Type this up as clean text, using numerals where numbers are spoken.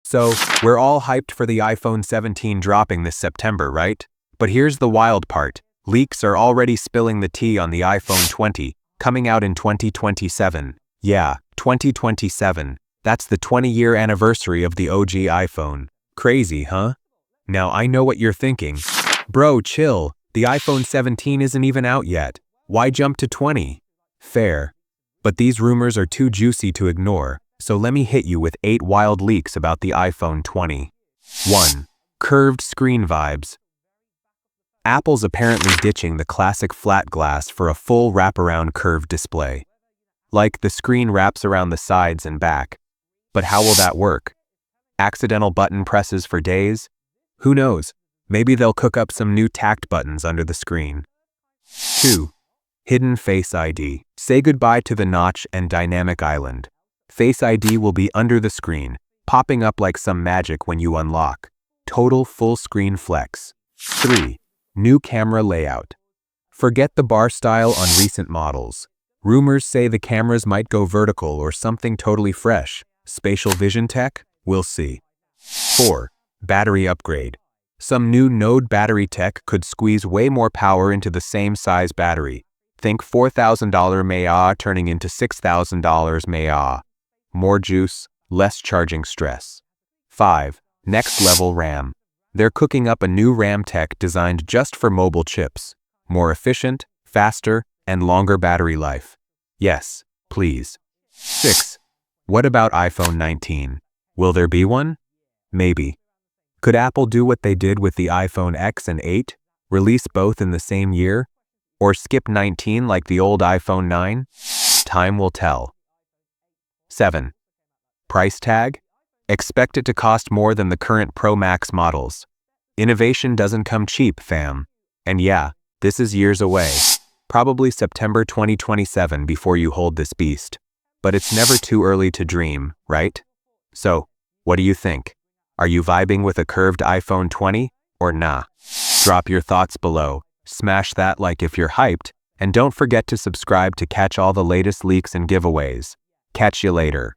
So, we're all hyped for the iPhone 17 dropping this September, right? But here's the wild part. Leaks are already spilling the tea on the iPhone 20, coming out in 2027. Yeah, 2027. That's the 20-year anniversary of the OG iPhone. Crazy, huh? Now I know what you're thinking. Bro, chill. The iPhone 17 isn't even out yet. Why jump to 20? Fair. But these rumors are too juicy to ignore, so let me hit you with 8 wild leaks about the iPhone 20. 1. Curved screen vibes. Apple's apparently ditching the classic flat glass for a full wraparound curved display. Like, the screen wraps around the sides and back. But how will that work? Accidental button presses for days? Who knows? Maybe they'll cook up some new tacked buttons under the screen. 2. Hidden Face ID. Say goodbye to the notch and dynamic island. Face ID will be under the screen, popping up like some magic when you unlock. Total full screen flex. 3. New camera layout. Forget the bar style on recent models. Rumors say the cameras might go vertical or something totally fresh. Spatial vision tech? We'll see. 4. Battery upgrade. Some new node battery tech could squeeze way more power into the same size battery. Think $4,000 mAh turning into $6,000 mAh. More juice, less charging stress. 5. Next level RAM. They're cooking up a new RAM tech designed just for mobile chips. More efficient, faster, and longer battery life. Yes, please. 6. What about iPhone 19? Will there be one? Maybe. Could Apple do what they did with the iPhone X and 8? Release both in the same year? Or skip 19 like the old iPhone 9? Time will tell. 7. Price tag? Expect it to cost more than the current Pro Max models. Innovation doesn't come cheap, fam. And yeah, this is years away. Probably September 2027 before you hold this beast. But it's never too early to dream, right? So, what do you think? Are you vibing with a curved iPhone 20? Or nah? Drop your thoughts below, smash that like if you're hyped, and don't forget to subscribe to catch all the latest leaks and giveaways. Catch you later.